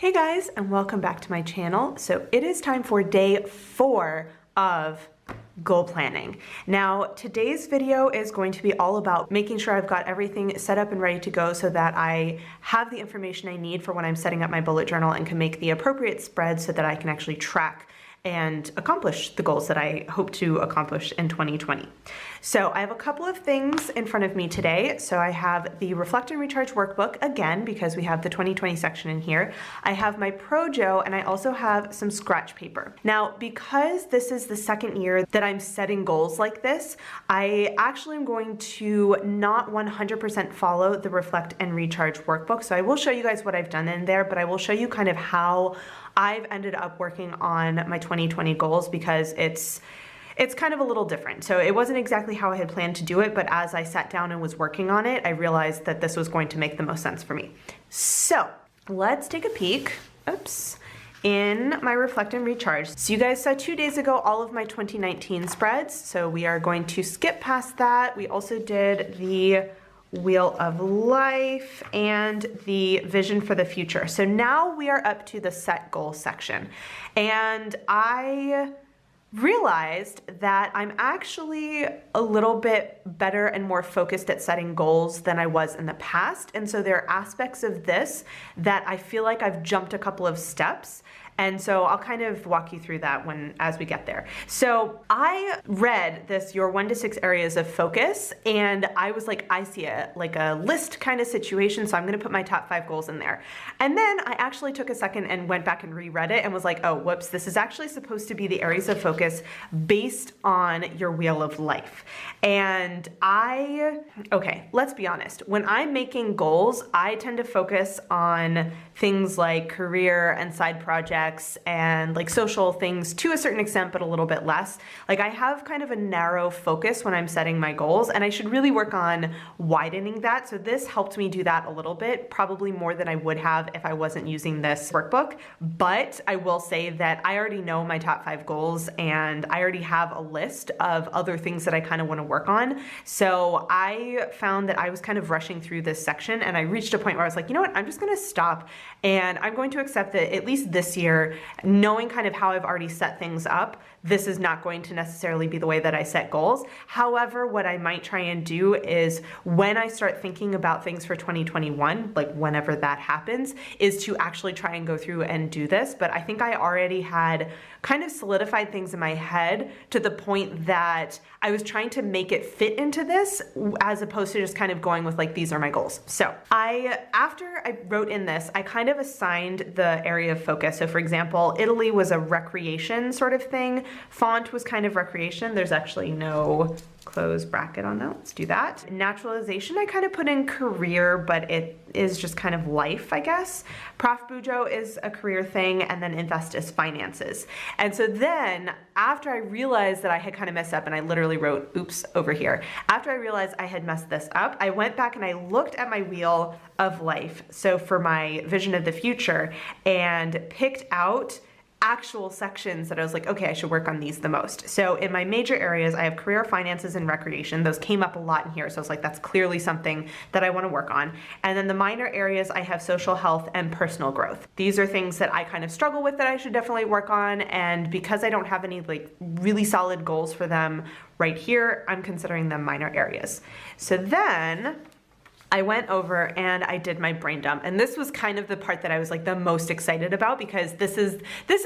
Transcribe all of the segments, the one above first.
Hey guys, and welcome back to my channel. So it is time for day 4 of goal planning. Now, today's video is going to be all about making sure I've got everything set up and ready to go so that I have the information I need for when I'm setting up my bullet journal and can make the appropriate spread so that I can actually track and accomplish the goals that I hope to accomplish in 2020. So I have a couple of things in front of me today. So I have the Reflect and Recharge Workbook again, because we have the 2020 section in here. I have my Projo, and I also have some scratch paper. Now, because this is the second year that I'm setting goals like this, I actually am going to not 100% follow the Reflect and Recharge Workbook. So I will show you guys what I've done in there, but I will show you kind of how I've ended up working on my 2020 goals, because it's kind of a little different. So it wasn't exactly how I had planned to do it, but as I sat down and was working on it, I realized that this was going to make the most sense for me. So let's take a peek, in my Reflect and Recharge. So you guys saw 2 days ago all of my 2019 spreads, so we are going to skip past that. We also did the Wheel of Life and the Vision for the Future. So now we are up to the set goal section. And I realized that I'm actually a little bit better and more focused at setting goals than I was in the past. And so there are aspects of this that I feel like I've jumped a couple of steps. And so I'll kind of walk you through that as we get there. So I read this, your 1 to 6 areas of focus, and I was like, I see it like a list kind of situation. So I'm going to put my top 5 goals in there. And then I actually took a second and went back and reread it and was like, oh, whoops, this is actually supposed to be the areas of focus based on your Wheel of Life. And okay, let's be honest. When I'm making goals, I tend to focus on things like career and side projects and like social things to a certain extent, but a little bit less. Like I have kind of a narrow focus when I'm setting my goals, and I should really work on widening that. So this helped me do that a little bit, probably more than I would have if I wasn't using this workbook. But I will say that I already know my top 5 goals, and I already have a list of other things that I kind of want to work on. So I found that I was kind of rushing through this section, and I reached a point where I was like, you know what, I'm just going to stop, and I'm going to accept that at least this year, knowing kind of how I've already set things up, this is not going to necessarily be the way that I set goals. However, what I might try and do is when I start thinking about things for 2021, like whenever that happens, is to actually try and go through and do this. But I think I already had kind of solidified things in my head to the point that I was trying to make it fit into this as opposed to just kind of going with like, these are my goals. So after I wrote in this, I kind of assigned the area of focus. So for example, Italy was a recreation sort of thing. Font was kind of recreation. There's actually no close bracket on that. Let's do that. Naturalization, I kind of put in career, but it is just kind of life, I guess. Prof Bujo is a career thing, and then invest is finances. And so then after I realized that I had kind of messed up, and I literally wrote, oops, over here. After I realized I had messed this up, I went back and I looked at my Wheel of Life. So for my Vision of the Future, and picked out actual sections that I was like, okay, I should work on these the most. So in my major areas, I have career, finances, and recreation. Those came up a lot in here. So I was like, that's clearly something that I want to work on. And then the minor areas, I have social health and personal growth. These are things that I kind of struggle with that I should definitely work on. And because I don't have any like really solid goals for them right here, I'm considering them minor areas. So then I went over and I did my brain dump, and this was kind of the part that I was like the most excited about, because this is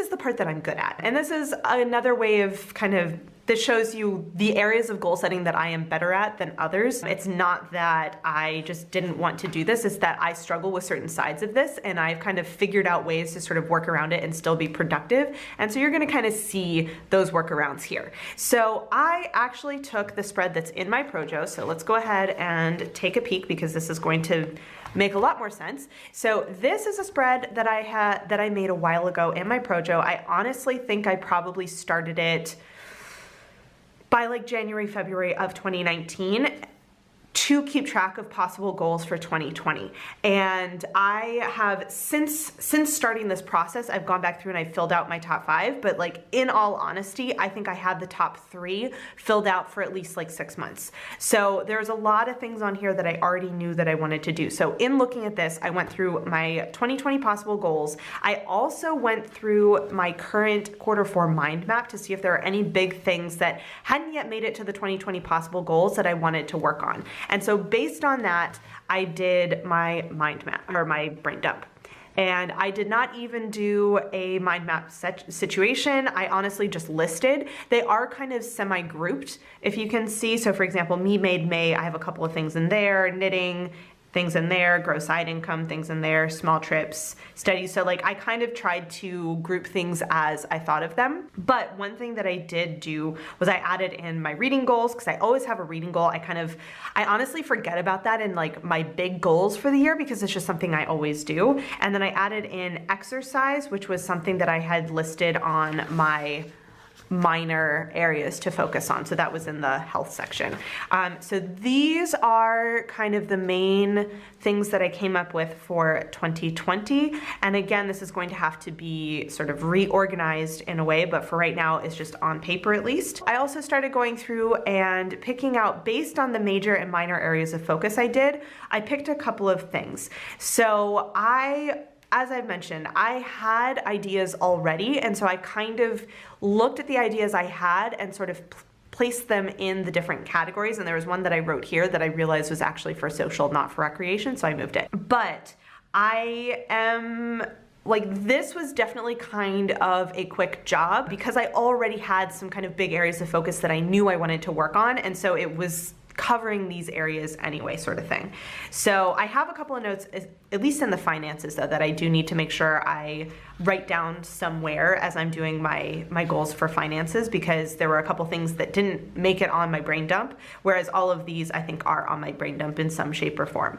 the part that I'm good at. And this is another way of kind of, this shows you the areas of goal setting that I am better at than others. It's not that I just didn't want to do this, it's that I struggle with certain sides of this, and I've kind of figured out ways to sort of work around it and still be productive. And so you're gonna kind of see those workarounds here. So I actually took the spread that's in my Projo, so let's go ahead and take a peek, because this is going to make a lot more sense. So this is a spread that I made a while ago in my Projo. I honestly think I probably started it by like January, February of 2019. to keep track of possible goals for 2020. And I have, since starting this process, I've gone back through and I've filled out my top 5, but like in all honesty, I think I had the top 3 filled out for at least like 6 months. So there's a lot of things on here that I already knew that I wanted to do. So in looking at this, I went through my 2020 possible goals. I also went through my current Q4 mind map to see if there are any big things that hadn't yet made it to the 2020 possible goals that I wanted to work on. And so based on that, I did my mind map, or my brain dump. And I did not even do a mind map situation. I honestly just listed. They are kind of semi-grouped, if you can see. So for example, me made May, I have a couple of things in there, knitting, things in there, gross side income, things in there, small trips, studies. So like I kind of tried to group things as I thought of them. But one thing that I did do was I added in my reading goals, because I always have a reading goal. I honestly forget about that in like my big goals for the year, because it's just something I always do. And then I added in exercise, which was something that I had listed on my minor areas to focus on. So that was in the health section. So these are kind of the main things that I came up with for 2020. And again, this is going to have to be sort of reorganized in a way, but for right now, it's just on paper at least. I also started going through and picking out, based on the major and minor areas of focus I picked a couple of things. So as I've mentioned, I had ideas already, and so I kind of looked at the ideas I had and sort of placed them in the different categories, and there was one that I wrote here that I realized was actually for social, not for recreation, so I moved it. But this was definitely kind of a quick job because I already had some kind of big areas of focus that I knew I wanted to work on, and so it was covering these areas anyway, sort of thing. So I have a couple of notes, at least in the finances though, that I do need to make sure I write down somewhere as I'm doing my goals for finances, because there were a couple things that didn't make it on my brain dump, whereas all of these I think are on my brain dump in some shape or form.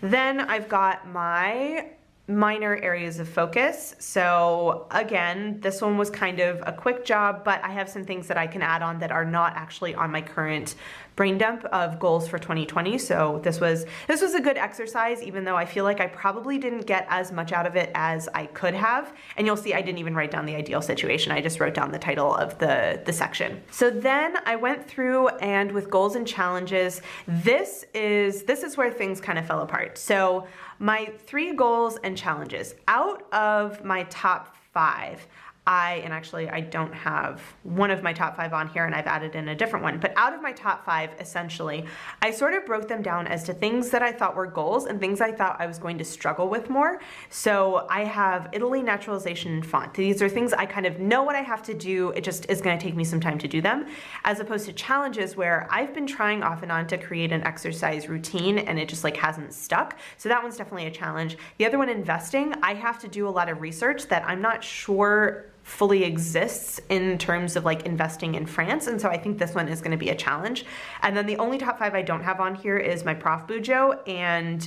Then I've got my minor areas of focus. So again, this one was kind of a quick job, but I have some things that I can add on that are not actually on my current brain dump of goals for 2020. So this was a good exercise, even though I feel like I probably didn't get as much out of it as I could have. And you'll see I didn't even write down the ideal situation. I just wrote down the title of the section. So then I went through, and with goals and challenges, this is where things kind of fell apart. So my 3 goals and challenges, out of my top 5, and actually I don't have one of my top 5 on here, and I've added in a different one, but out of my top 5, essentially, I sort of broke them down as to things that I thought were goals and things I thought I was going to struggle with more. So I have Italy, naturalization, and font. These are things I kind of know what I have to do. It just is going to take me some time to do them, as opposed to challenges where I've been trying off and on to create an exercise routine and it just like hasn't stuck. So that one's definitely a challenge. The other one, investing, I have to do a lot of research that I'm not sure fully exists in terms of like investing in France, and so I think this one is going to be a challenge. And then the only top 5 I don't have on here is my prof bujo, and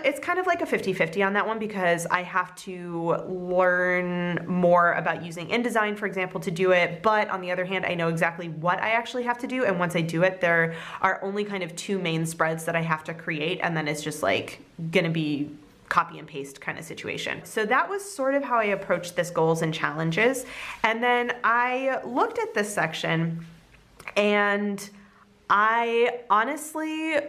it's kind of like a 50-50 on that one, because I have to learn more about using InDesign, for example, to do it. But on the other hand, I know exactly what I actually have to do, and once I do it, there are only kind of 2 main spreads that I have to create, and then it's just like gonna be copy and paste kind of situation. So that was sort of how I approached this goals and challenges. And then I looked at this section and I honestly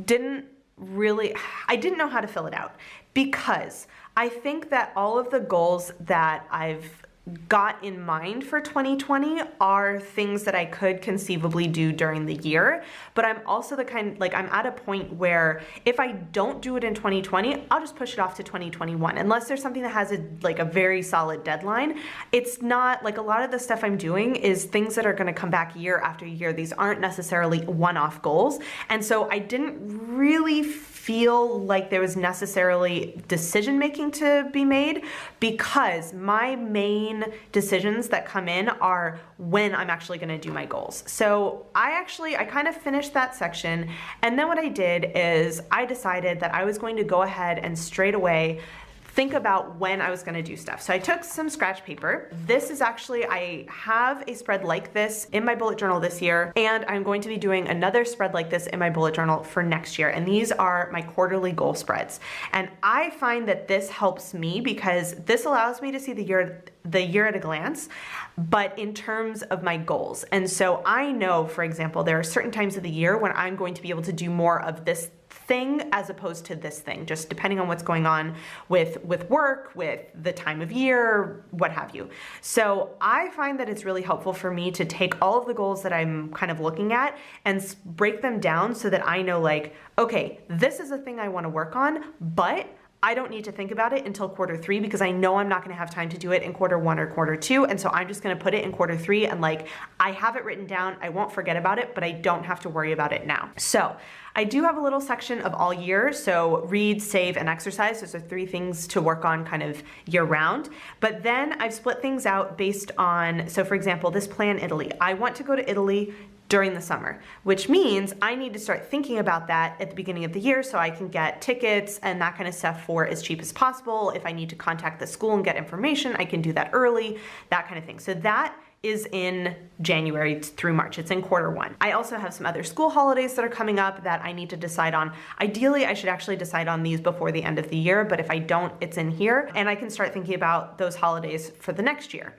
didn't know how to fill it out, because I think that all of the goals that I've got in mind for 2020 are things that I could conceivably do during the year, but I'm also the kind, like, I'm at a point where if I don't do it in 2020, I'll just push it off to 2021, unless there's something that has a very solid deadline. It's not like a lot of the stuff I'm doing is things that are going to come back year after year. These aren't necessarily one-off goals, and so I didn't really feel like there was necessarily decision making to be made, because my main decisions that come in are when I'm actually going to do my goals. So I kind of finished that section, and then what I did is I decided that I was going to go ahead and straight away think about when I was gonna do stuff. So I took some scratch paper. This is actually, I have a spread like this in my bullet journal this year, and I'm going to be doing another spread like this in my bullet journal for next year. And these are my quarterly goal spreads. And I find that this helps me because this allows me to see the year at a glance, but in terms of my goals. And so I know, for example, there are certain times of the year when I'm going to be able to do more of this thing as opposed to this thing, just depending on what's going on with work, with the time of year, what have you. So I find that it's really helpful for me to take all of the goals that I'm kind of looking at and break them down so that I know, like, okay, this is a thing I want to work on, but I don't need to think about it until quarter 3 because I know I'm not going to have time to do it in quarter 1 or quarter 2. And so I'm just going to put it in quarter 3 and like, I have it written down. I won't forget about it, but I don't have to worry about it now. So I do have a little section of all year. So read, save, and exercise. Those are 3 things to work on kind of year round. But then I've split things out based on, so for example, this plan Italy. I want to go to Italy during the summer, which means I need to start thinking about that at the beginning of the year so I can get tickets and that kind of stuff for as cheap as possible. If I need to contact the school and get information, I can do that early, that kind of thing. So that is in January through March. It's in quarter 1. I also have some other school holidays that are coming up that I need to decide on. Ideally, I should actually decide on these before the end of the year, but if I don't, it's in here, and I can start thinking about those holidays for the next year.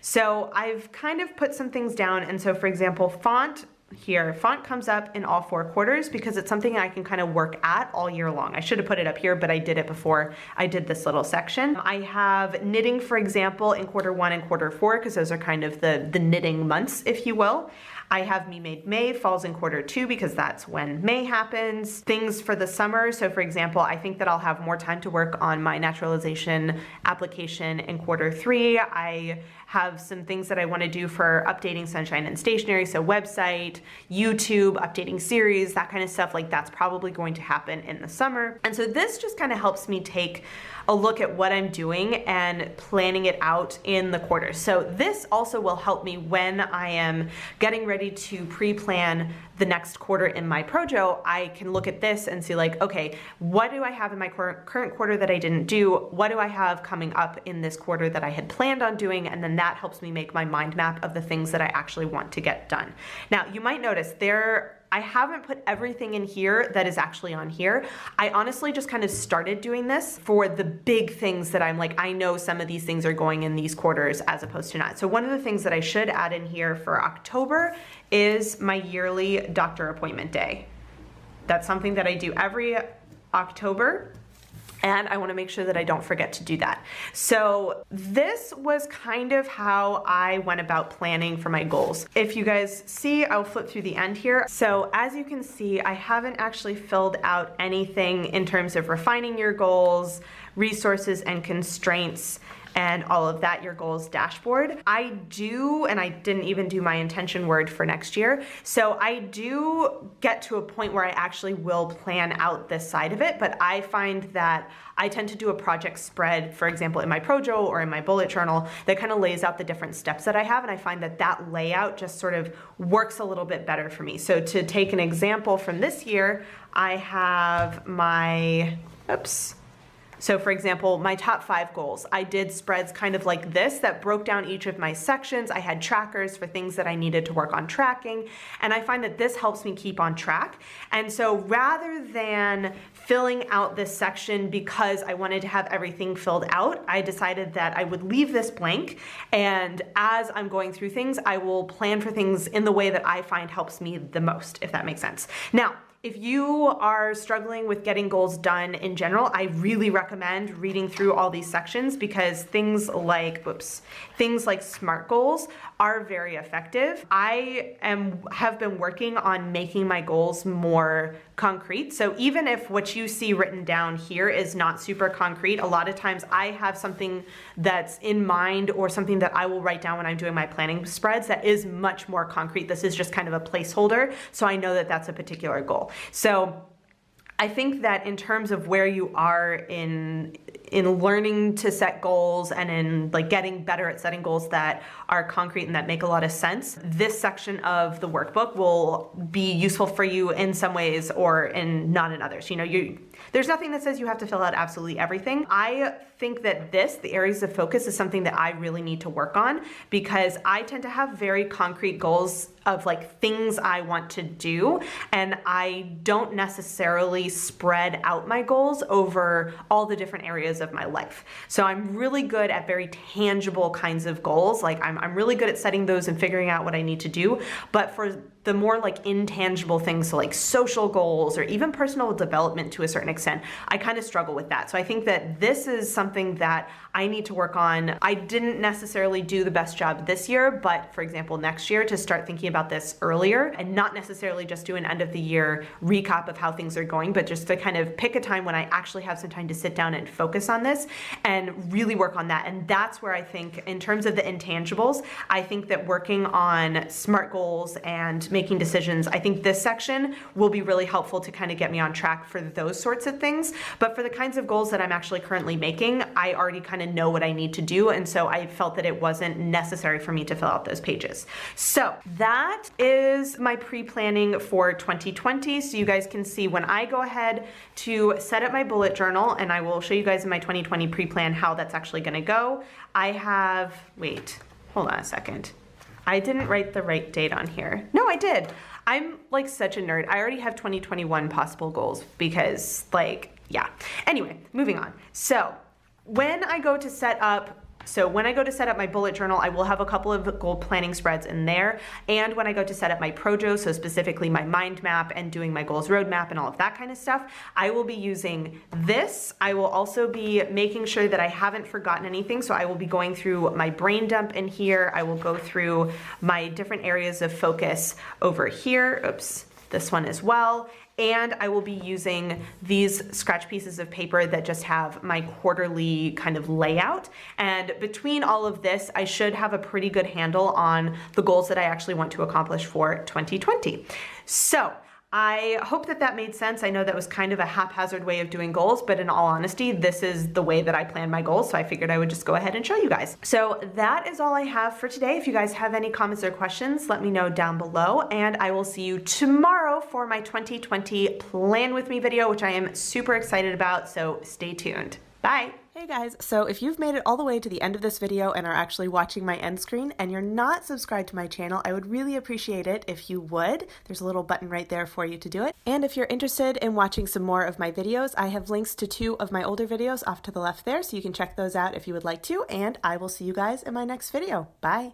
So I've kind of put some things down, and so for example, font here, font comes up in all 4 quarters because it's something I can kind of work at all year long. I should have put it up here, but I did it before I did this little section. I have knitting, for example, in quarter 1 and quarter 4 because those are kind of the knitting months, if you will. I have Me Made May falls in quarter 2 because that's when May happens. Things for the summer. So for example, I think that I'll have more time to work on my naturalization application in quarter 3. I have some things that I want to do for updating Sunshine and Stationery. So website, YouTube, updating series, that kind of stuff. Like that's probably going to happen in the summer. And so this just kind of helps me take a look at what I'm doing and planning it out in the quarters. So this also will help me when I am getting ready to pre-plan the next quarter in my Projo. I can look at this and see like, okay, what do I have in my current quarter that I didn't do? What do I have coming up in this quarter that I had planned on doing? And then that helps me make my mind map of the things that I actually want to get done. Now, you might notice I haven't put everything in here that is actually on here. I honestly just kind of started doing this for the big things that I'm like, I know some of these things are going in these quarters as opposed to not. So one of the things that I should add in here for October is my yearly doctor appointment day. That's something that I do every October, and I want to make sure that I don't forget to do that. So this was kind of how I went about planning for my goals. If you guys see, I'll flip through the end here. So as you can see, I haven't actually filled out anything in terms of refining your goals, resources and constraints, and all of that, your goals dashboard. I do, and I didn't even do my intention word for next year. So I do get to a point where I actually will plan out this side of it, but I find that I tend to do a project spread, for example, in my Projo or in my bullet journal that kind of lays out the different steps that I have. And I find that that layout just sort of works a little bit better for me. So to take an example from this year, I have my, So for example, my top 5 goals, I did spreads kind of like this that broke down each of my sections. I had trackers for things that I needed to work on tracking, and I find that this helps me keep on track. And so rather than filling out this section because I wanted to have everything filled out, I decided that I would leave this blank, and as I'm going through things, I will plan for things in the way that I find helps me the most, if that makes sense. Now, if you are struggling with getting goals done in general, I really recommend reading through all these sections because things like SMART goals are very effective. I have been working on making my goals more concrete. So even if what you see written down here is not super concrete, a lot of times I have something that's in mind or something that I will write down when I'm doing my planning spreads that is much more concrete. This is just kind of a placeholder, so I know that that's a particular goal. So I think that in terms of where you are in learning to set goals and in like getting better at setting goals that are concrete and that make a lot of sense, this section of the workbook will be useful for you in some ways or not in others. You know, there's nothing that says you have to fill out absolutely everything. I think that the areas of focus, is something that I really need to work on, because I tend to have very concrete goals of like things I want to do, and I don't necessarily spread out my goals over all the different areas of my life. So I'm really good at very tangible kinds of goals. Like I'm really good at setting those and figuring out what I need to do. But for the more like intangible things, so like social goals or even personal development to a certain extent, I kind of struggle with that. So I think that this is something that I need to work on. I didn't necessarily do the best job this year, but for example, next year, to start thinking about this earlier and not necessarily just do an end of the year recap of how things are going, but just to kind of pick a time when I actually have some time to sit down and focus on this and really work on that. And that's where I think, in terms of the intangibles, I think that working on SMART goals and making decisions, I think this section will be really helpful to kind of get me on track for those sorts of things. But for the kinds of goals that I'm actually currently making, I already kind of know what I need to do. And so I felt that it wasn't necessary for me to fill out those pages. So that is my pre-planning for 2020. So you guys can see when I go ahead to set up my bullet journal, and I will show you guys in my 2020 pre-plan how that's actually going to go. I have, wait, hold on a second. I didn't write the right date on here. No, I did. I'm like such a nerd. I already have 2021 possible goals because like, yeah. Anyway, moving on. So when I go to set up my bullet journal, I will have a couple of goal planning spreads in there. And when I go to set up my Projo, so specifically my mind map and doing my goals roadmap and all of that kind of stuff, I will be using this. I will also be making sure that I haven't forgotten anything. So I will be going through my brain dump in here. I will go through my different areas of focus over here. Oops, this one as well. And I will be using these scratch pieces of paper that just have my quarterly kind of layout. And between all of this, I should have a pretty good handle on the goals that I actually want to accomplish for 2020. So I hope that that made sense. I know that was kind of a haphazard way of doing goals, but in all honesty, this is the way that I plan my goals. So I figured I would just go ahead and show you guys. So that is all I have for today. If you guys have any comments or questions, let me know down below, and I will see you tomorrow for my 2020 Plan With Me video, which I am super excited about. So stay tuned. Bye. Hey guys, so if you've made it all the way to the end of this video and are actually watching my end screen and you're not subscribed to my channel, I would really appreciate it if you would. There's a little button right there for you to do it. And if you're interested in watching some more of my videos, I have links to 2 of my older videos off to the left there, so you can check those out if you would like to, and I will see you guys in my next video. Bye.